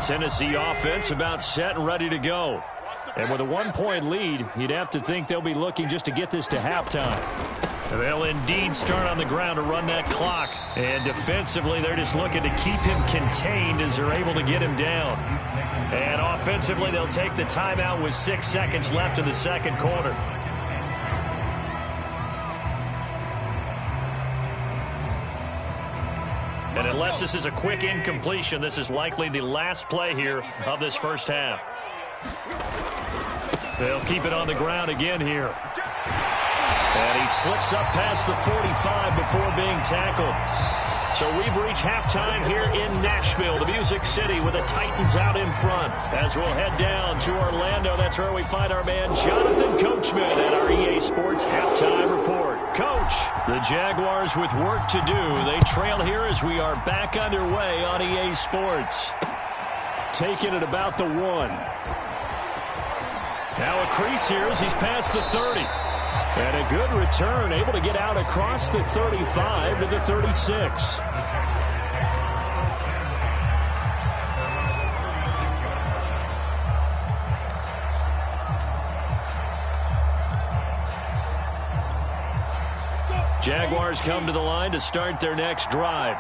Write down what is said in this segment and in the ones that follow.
Tennessee offense about set and ready to go. And with a 1-point lead, you'd have to think they'll be looking just to get this to halftime. They'll indeed start on the ground to run that clock. And defensively, they're just looking to keep him contained as they're able to get him down. And offensively, they'll take the timeout with 6 seconds left in the second quarter. And unless this is a quick incompletion, this is likely the last play here of this first half. They'll keep it on the ground again here. And he slips up past the 45 before being tackled. So we've reached halftime here in Nashville, the Music City, with the Titans out in front. As we'll head down to Orlando, that's where we find our man Jonathan Coachman at our EA Sports Halftime Report. Coach, the Jaguars with work to do. They trail here as we are back underway on EA Sports. Taking it about the 1. Now a crease here as he's past the 30. And a good return, able to get out across the 35 to the 36. Jaguars come to the line to start their next drive.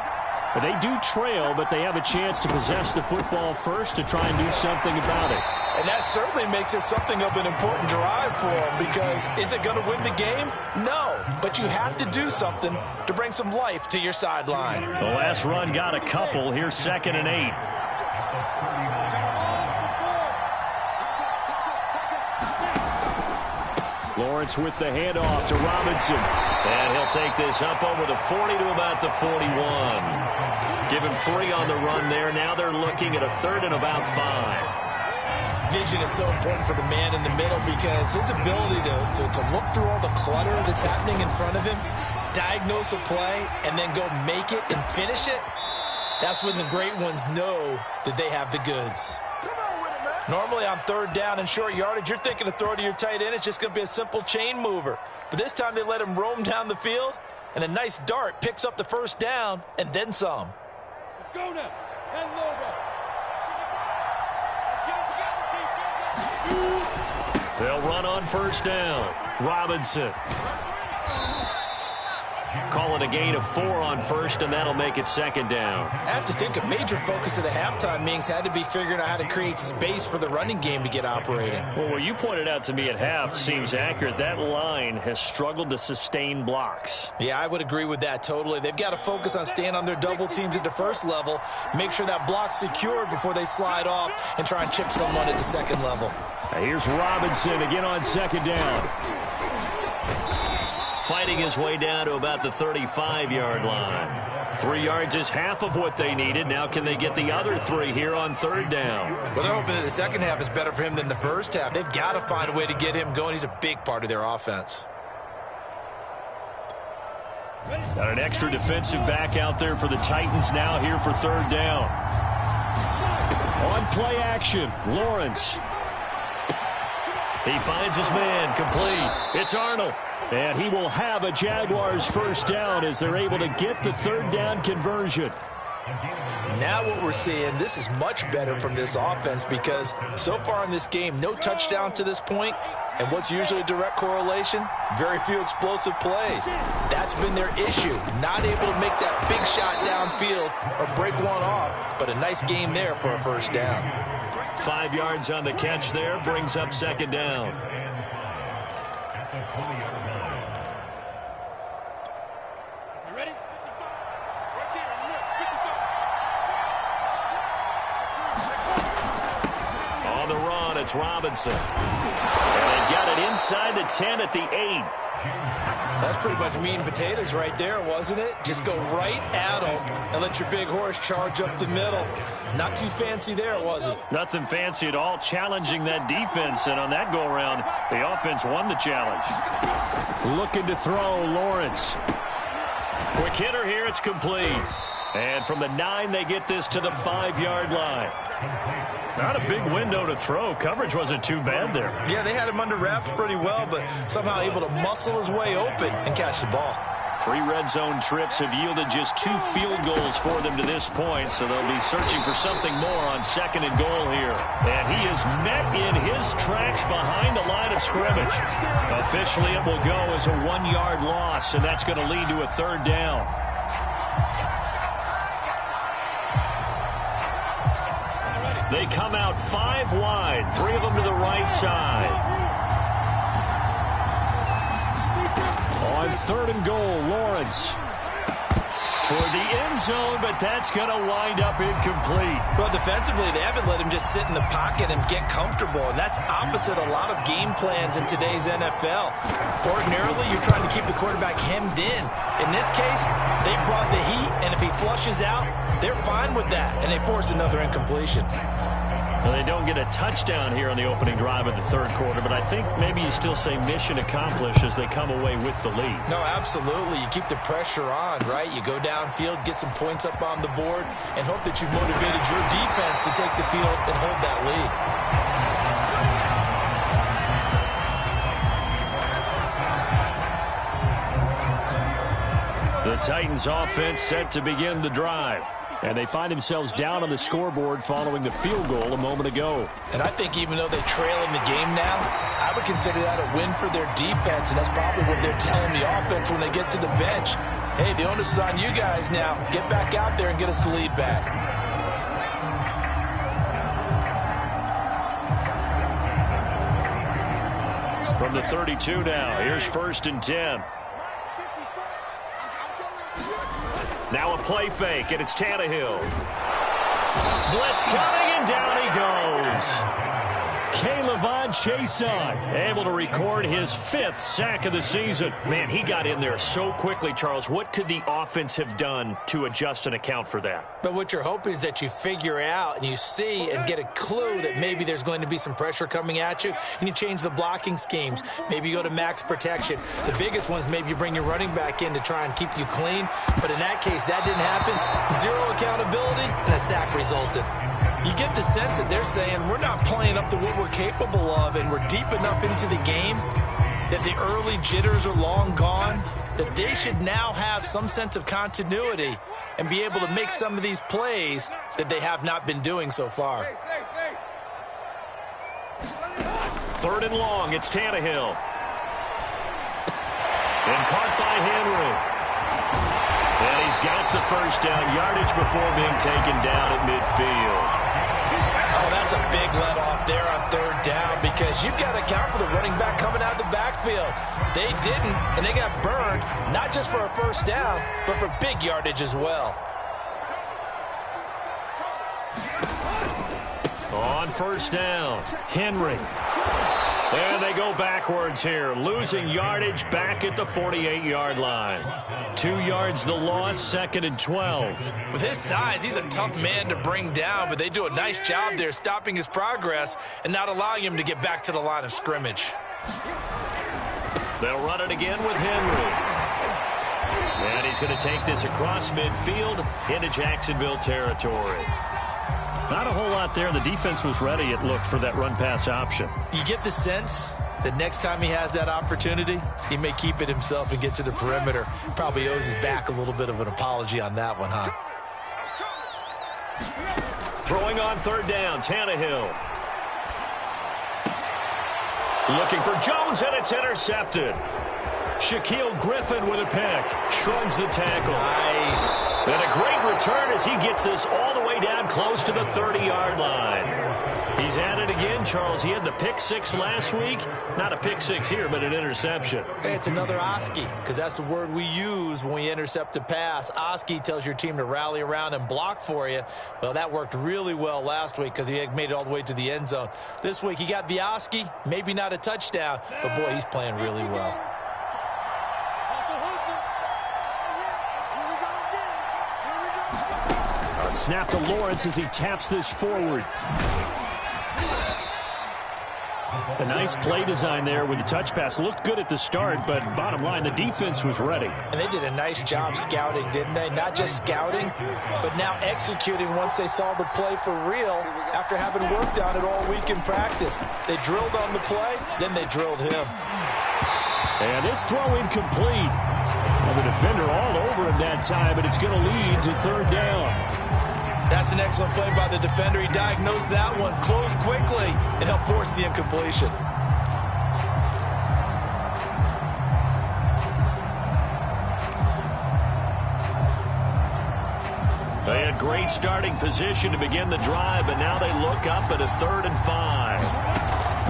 They do trail, but they have a chance to possess the football first to try and do something about it. And that certainly makes it something of an important drive for them, because is it going to win the game? No, but you have to do something to bring some life to your sideline. The last run got a couple. Here's 2nd and 8. Lawrence with the handoff to Robinson. And he'll take this up over the 40 to about the 41. Give him 3 on the run there. Now they're looking at a 3rd and about 5. Vision is so important for the man in the middle, because his ability to look through all the clutter that's happening in front of him, diagnose a play, and then go make it and finish it, that's when the great ones know that they have the goods. Normally on 3rd down and short yardage, you're thinking to throw to your tight end. It's just going to be a simple chain mover. But this time they let him roam down the field, and a nice dart picks up the first down and then some. Let's go now. 10 over. They'll run on first down. Robinson. Call it a gain of 4 on first, and that'll make it 2nd down. I have to think a major focus of the halftime meetings had to be figuring out how to create space for the running game to get operating. Well, what you pointed out to me at half seems accurate. That line has struggled to sustain blocks. Yeah, I would agree with that totally. They've got to focus on staying on their double teams at the first level, make sure that block's secured before they slide off and try and chip someone at the second level. Now here's Robinson again on 2nd down. Fighting his way down to about the 35-yard line. 3 yards is half of what they needed. Now can they get the other 3 here on 3rd down? Well, they're hoping that the second half is better for him than the first half. They've got to find a way to get him going. He's a big part of their offense. Got an extra defensive back out there for the Titans now here for 3rd down. On play action, Lawrence. He finds his man, complete. It's Arnold. And he will have a Jaguars first down as they're able to get the 3rd down conversion. Now what we're seeing, this is much better from this offense, because so far in this game, no touchdown to this point. And what's usually a direct correlation? Very few explosive plays. That's been their issue. Not able to make that big shot downfield or break one off, but a nice game there for a first down. 5 yards on the catch there, brings up 2nd down. It's Robinson. And they got it inside the 10 at the 8. That's pretty much meat and potatoes right there, wasn't it? Just go right at them and let your big horse charge up the middle. Not too fancy there, was it? Nothing fancy at all, challenging that defense. And on that go-around, the offense won the challenge. Looking to throw, Lawrence. Quick hitter here, it's complete. And from the 9, they get this to the 5-yard line. Not a big window to throw. Coverage wasn't too bad there. Yeah, they had him under wraps pretty well, but somehow able to muscle his way open and catch the ball. 3 red zone trips have yielded just 2 field goals for them to this point, so they'll be searching for something more on 2nd and goal here. And he is met in his tracks behind the line of scrimmage. Officially, it will go as a 1-yard loss, and that's going to lead to a 3rd down. They come out 5 wide, 3 of them to the right side. On 3rd and goal, Lawrence toward the end zone, but that's going to wind up incomplete. Well, defensively, they haven't let him just sit in the pocket and get comfortable, and that's opposite a lot of game plans in today's NFL. Ordinarily, you're trying to keep the quarterback hemmed in. In this case, they brought the heat, and if he flushes out, they're fine with that, and they force another incompletion. Well, they don't get a touchdown here on the opening drive of the 3rd quarter, but I think maybe you still say mission accomplished as they come away with the lead. No, absolutely. You keep the pressure on, right? You go downfield, get some points up on the board, and hope that you've motivated your defense to take the field and hold that lead. The Titans offense set to begin the drive. And they find themselves down on the scoreboard following the field goal a moment ago. And I think even though they trail in the game now, I would consider that a win for their defense, and that's probably what they're telling the offense when they get to the bench. Hey, the onus is on you guys now. Get back out there and get us the lead back. From the 32 now, here's 1st and 10. Now a play fake, and it's Tannehill. Blitz coming, and down he goes. K'Lavon Chaisson able to record his 5th sack of the season. Man, he got in there so quickly, Charles. What could the offense have done to adjust and account for that? But what you're hoping is that you figure out and you see and get a clue that maybe there's going to be some pressure coming at you, and you change the blocking schemes. Maybe you go to max protection. The biggest one is maybe you bring your running back in to try and keep you clean. But in that case, that didn't happen. 0 accountability, and a sack resulted. You get the sense that they're saying we're not playing up to what we're capable of, and we're deep enough into the game that the early jitters are long gone, that they should now have some sense of continuity and be able to make some of these plays that they have not been doing so far. 3rd and long, it's Tannehill. And caught by Henry. And he's got the 1st down, yardage before being taken down at midfield. Oh, that's a big let off there on 3rd down, because you've got to account for the running back coming out of the backfield. They didn't, and they got burned, not just for a 1st down, but for big yardage as well. On 1st down, Henry. And they go backwards here, losing yardage back at the 48-yard line. 2 yards the loss, 2nd and 12. With his size, he's a tough man to bring down, but they do a nice job there stopping his progress and not allowing him to get back to the line of scrimmage. They'll run it again with Henry. And he's going to take this across midfield into Jacksonville territory. Not a whole lot there. The defense was ready, it looked, for that run-pass option. You get the sense that next time he has that opportunity, he may keep it himself and get to the perimeter. Probably owes his back a little bit of an apology on that one, huh? Throwing on 3rd down, Tannehill. Looking for Jones, and it's intercepted. Shaquille Griffin with a pick. Shrugs the tackle. Nice. And a great return as he gets this all the way down close to the 30-yard line. He's at it again, Charles. He had the pick 6 last week. Not a pick 6 here, but an interception. Hey, it's another Oski, because that's the word we use when we intercept a pass. Oski tells your team to rally around and block for you. Well, that worked really well last week because he made it all the way to the end zone. This week, he got the Oski, maybe not a touchdown, but boy, he's playing really well. A snap to Lawrence as he taps this forward. A nice play design there with the touch pass. Looked good at the start, but bottom line, the defense was ready. And they did a nice job scouting, didn't they? Not just scouting, but now executing once they saw the play for real after having worked on it all week in practice. They drilled on the play, then they drilled him. And this throw incomplete. Well, the defender all over him that time, but it's going to lead to third down. That's an excellent play by the defender. He diagnosed that one, closed quickly, and helped force the incompletion. They had great starting position to begin the drive, but now they look up at a 3rd and 5.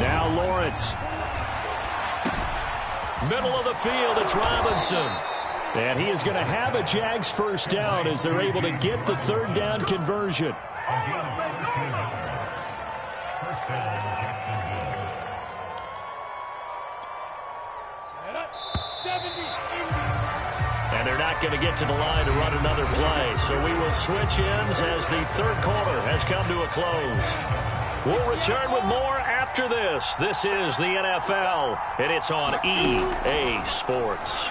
Now Lawrence. Middle of the field, it's Robinson. And he is going to have a Jags first down as they're able to get the 3rd down conversion. And they're not going to get to the line to run another play. So we will switch ends as the 3rd quarter has come to a close. We'll return with more after this. This is the NFL, and it's on EA Sports.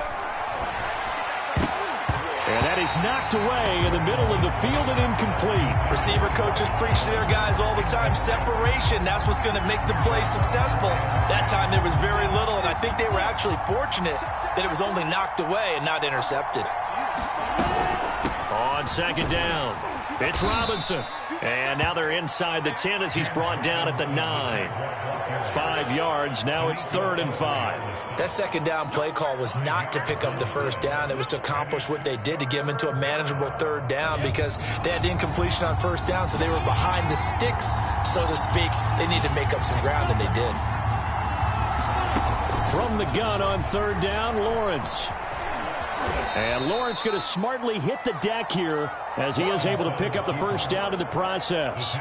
And that is knocked away in the middle of the field and incomplete. Receiver coaches preach to their guys all the time. Separation, that's what's going to make the play successful. That time there was very little, and I think they were actually fortunate that it was only knocked away and not intercepted. On 2nd down, it's Robinson. And now they're inside the 10 as he's brought down at the 9. 5 yards, now it's 3rd and 5. That 2nd down play call was not to pick up the 1st down. It was to accomplish what they did, to get them into a manageable 3rd down, because they had incompletion on 1st down, so they were behind the sticks, so to speak. They needed to make up some ground, and they did. From the gun on 3rd down, Lawrence. And Lawrence going to smartly hit the deck here as he is able to pick up the 1st down in the process.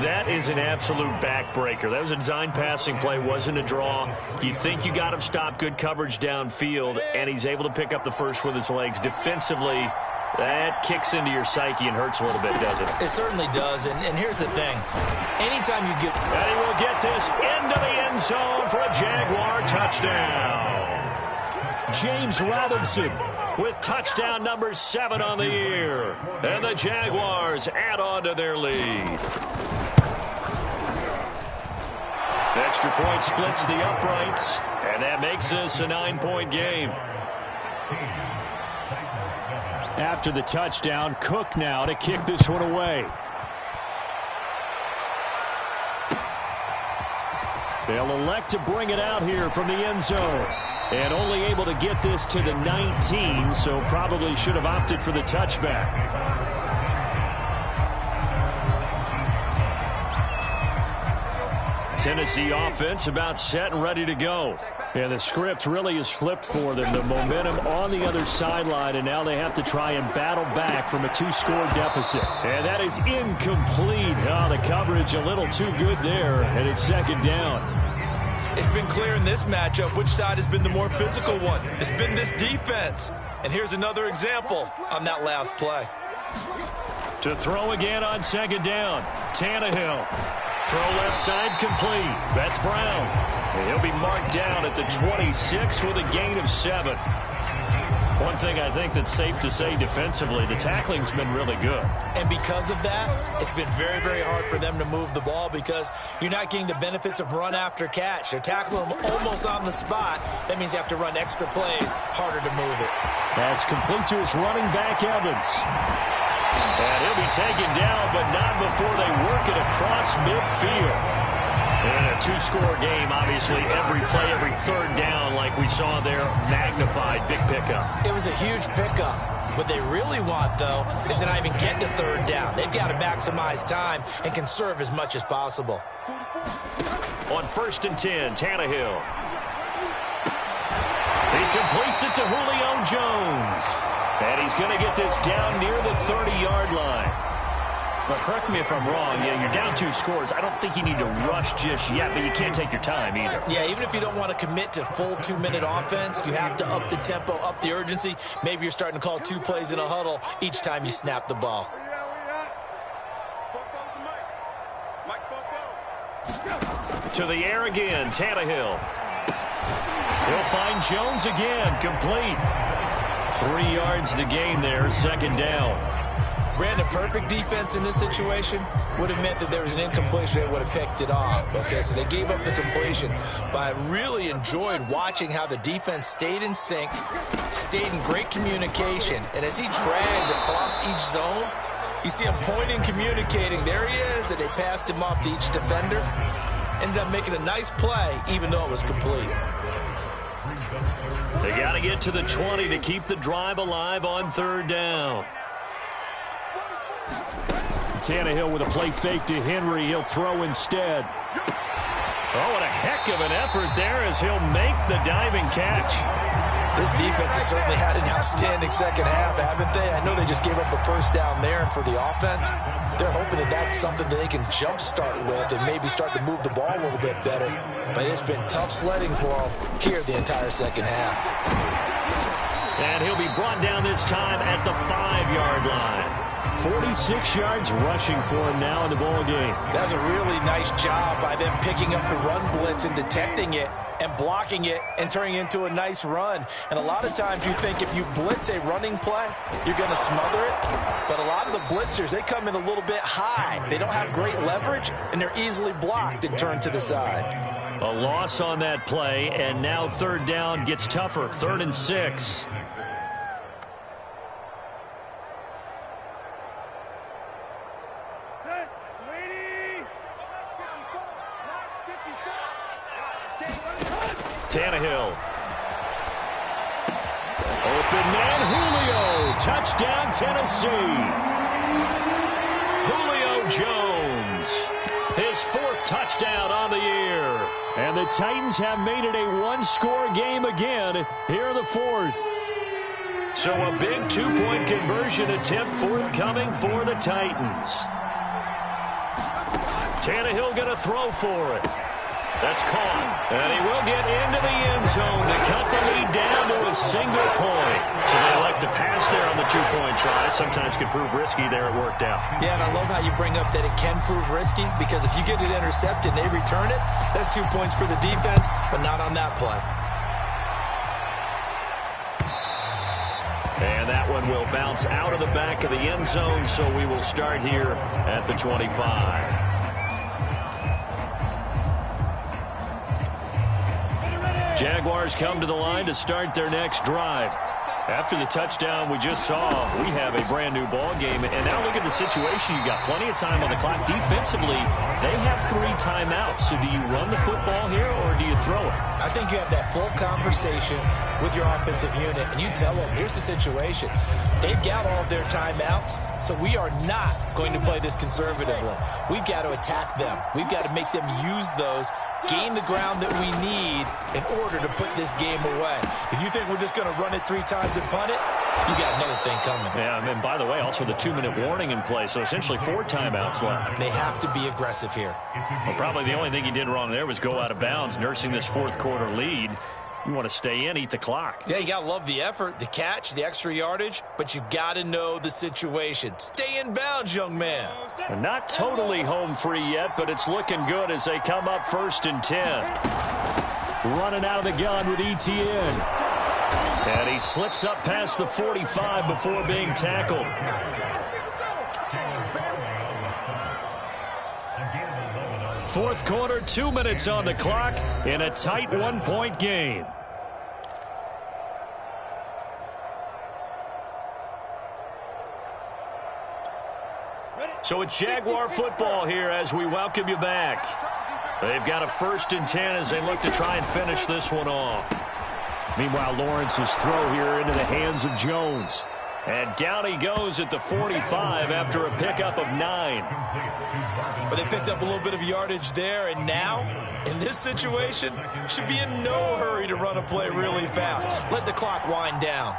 That is an absolute backbreaker. That was a design passing play, wasn't a draw. You think you got him stopped, good coverage downfield, and he's able to pick up the 1st with his legs. Defensively, that kicks into your psyche and hurts a little bit, doesn't it? It certainly does, and here's the thing. Anytime you get... And he will get this into the end zone for a Jaguar touchdown. James Robinson with touchdown number 7 on the year. And the Jaguars add on to their lead. Extra point splits the uprights, and that makes this a 9-point game. After the touchdown, Cook now to kick this one away. They'll elect to bring it out here from the end zone. And only able to get this to the 19, so probably should have opted for the touchback. Tennessee offense about set and ready to go. And the script really is flipped for them. The momentum on the other sideline, and now they have to try and battle back from a 2-score deficit. And that is incomplete. Oh, the coverage a little too good there, and it's 2nd down. It's been clear in this matchup which side has been the more physical one. It's been this defense. And here's another example on that last play. To throw again on 2nd down. Tannehill. Throw left side complete. That's Brown. And he'll be marked down at the 26 with a gain of 7. One thing I think that's safe to say defensively, the tackling's been really good. And because of that, it's been very, very hard for them to move the ball because you're not getting the benefits of run after catch. They're tackling them almost on the spot. That means you have to run extra plays, harder to move it. That's complete to his running back, Evans. And he'll be taken down, but not before they work it across midfield. In a 2-score game, obviously, every play, every 3rd down, like we saw there, magnified, big pickup. It was a huge pickup. What they really want, though, is to not even get to 3rd down. They've got to maximize time and conserve as much as possible. On 1st and 10, Tannehill. He completes it to Julio Jones. And he's going to get this down near the 30-yard line. But correct me if I'm wrong, you're down 2 scores. I don't think you need to rush just yet, but you can't take your time either. Yeah, even if you don't want to commit to full 2-minute offense, you have to up the tempo, up the urgency. Maybe you're starting to call 2 plays in a huddle each time you snap the ball. To the air again, Tannehill. He'll find Jones again, complete. 3 yards the gain there, 2nd down. ran a perfect defense in this situation, would have meant that there was an incompletion. They would have picked it off. Okay, so they gave up the completion. But I really enjoyed watching how the defense stayed in sync, stayed in great communication. And as he dragged across each zone, you see him pointing, communicating. There he is, and they passed him off to each defender. Ended up making a nice play, even though it was complete. They got to get to the 20 to keep the drive alive on 3rd down. Tannehill with a play fake to Henry. He'll throw instead. Oh, what a heck of an effort there as he'll make the diving catch. This defense has certainly had an outstanding second half, haven't they? I know they just gave up a first down there, and for the offense, they're hoping that that's something that they can jumpstart with and maybe start to move the ball a little bit better. But it's been tough sledding for them here the entire second half. And he'll be brought down this time at the 5-yard line. 46 yards rushing for him now in the ball game. That's a really nice job by them picking up the run blitz and detecting it and blocking it and turning it into a nice run. And a lot of times you think if you blitz a running play, you're going to smother it. But a lot of the blitzers, they come in a little bit high. They don't have great leverage, and they're easily blocked and turned to the side. A loss on that play, and now 3rd down gets tougher. 3rd and 6. Tannehill. Open man, Julio. Touchdown, Tennessee. Julio Jones. His 4th touchdown on the year. And the Titans have made it a 1-score game again here in the 4th. So a big 2-point conversion attempt forthcoming for the Titans. Tannehill going to throw for it. That's caught. And he will get into the end zone to cut the lead down to a single point. So they elect to pass there on the 2-point try. Sometimes can prove risky. There it worked out. Yeah, and I love how you bring up that it can prove risky, because if you get it intercepted and they return it, that's 2 points for the defense, but not on that play. And that one will bounce out of the back of the end zone, so we will start here at the 25. Jaguars come to the line to start their next drive. After the touchdown we just saw, we have a brand new ball game. And now look at the situation. You got plenty of time on the clock. Defensively, they have 3 timeouts. So do you run the football here or do you throw it? I think you have that full conversation with your offensive unit, and you tell them, here's the situation. They've got all of their timeouts, so we are not going to play this conservatively. We've got to attack them. We've got to make them use those, gain the ground that we need in order to put this game away. If you think we're just going to run it 3 times and punt it, you got another thing coming. Yeah, and by the way, also the 2-minute warning in play, so essentially 4 timeouts left. They have to be aggressive here. Well, probably the only thing he did wrong there was go out of bounds, nursing this 4th quarter lead. You want to stay in, eat the clock. Yeah, you got to love the effort, the catch, the extra yardage, but you got to know the situation. Stay in bounds, young man. And not totally home free yet, but it's looking good as they come up 1st and 10. Running out of the gun with Etienne. And he slips up past the 45 before being tackled. Fourth quarter, 2 minutes on the clock in a tight 1-point game. So it's Jaguar football here as we welcome you back. They've got a 1st and 10 as they look to try and finish this one off. Meanwhile, Lawrence's throw here into the hands of Jones. And down he goes at the 45 after a pickup of 9. But they picked up a little bit of yardage there, and now, in this situation, should be in no hurry to run a play really fast. Let the clock wind down.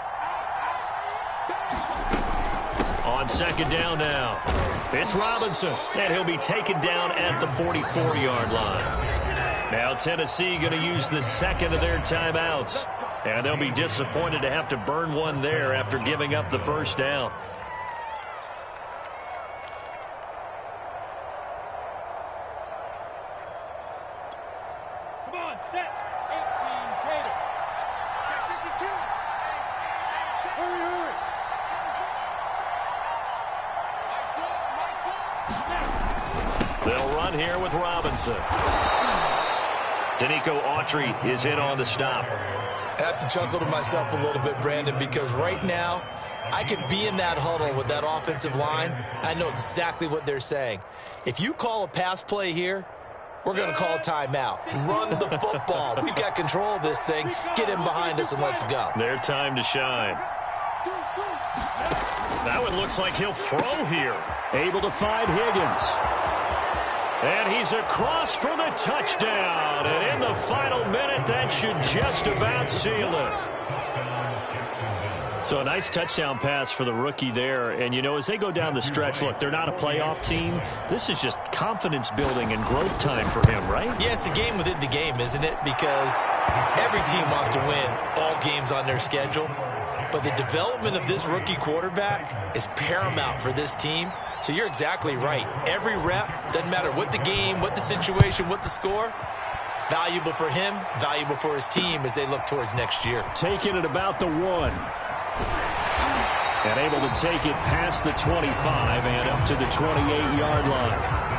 On 2nd down now, it's Robinson, and he'll be taken down at the 44-yard line. Now Tennessee going to use the 2nd of their timeouts. And they'll be disappointed to have to burn one there after giving up the 1st down. Come on, set. 18, Gator. Check 52. Hurry, hurry. run here with Robinson. Danico Autry is in on the stop. I have to chuckle to myself a little bit, Brandon, because right now I could be in that huddle with that offensive line. I know exactly what they're saying. If you call a pass play here, we're going to call a timeout. Run the football. We've got control of this thing. Get him behind us and let's go. Their time to shine. That one looks like he'll throw here. Able to find Higgins. And he's across for the touchdown. And in the final minute, that should just about seal it. So a nice touchdown pass for the rookie there. And, you know, as they go down the stretch, look, they're not a playoff team. This is just confidence building and growth time for him, right? Yeah, it's a game within the game, isn't it? Because every team wants to win all games on their schedule. But the development of this rookie quarterback is paramount for this team. So you're exactly right. Every rep, doesn't matter what the game, what the situation, what the score, valuable for him, valuable for his team as they look towards next year. Taking it about the 1. And able to take it past the 25 and up to the 28-yard line.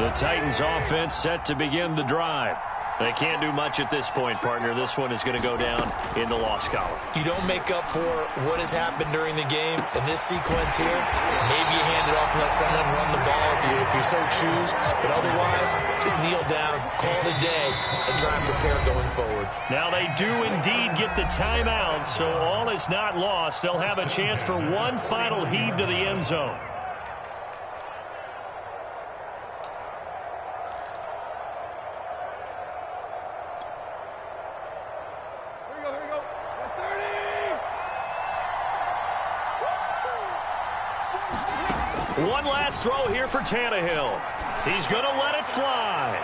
The Titans offense set to begin the drive. They can't do much at this point, partner. This one is going to go down in the loss column. You don't make up for what has happened during the game in this sequence here. Maybe you hand it off and let someone run the ball if you so choose. But otherwise, just kneel down, call it a day, and try and prepare going forward. Now they do indeed get the timeout, so all is not lost. They'll have a chance for one final heave to the end zone. One last throw here for Tannehill. He's going to let it fly.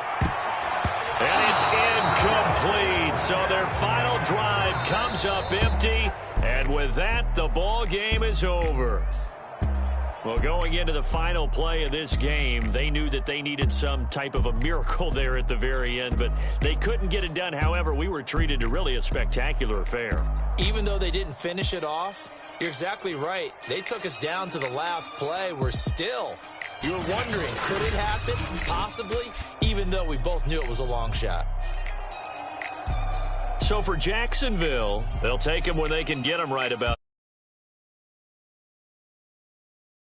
And it's incomplete. So their final drive comes up empty. And with that, the ball game is over. Well, going into the final play of this game, they knew that they needed some type of a miracle there at the very end, but they couldn't get it done. However, we were treated to really a spectacular affair. Even though they didn't finish it off, you're exactly right. They took us down to the last play. We're still, you were wondering, could it happen? Possibly, even though we both knew it was a long shot. So for Jacksonville, they'll take him when they can get him right about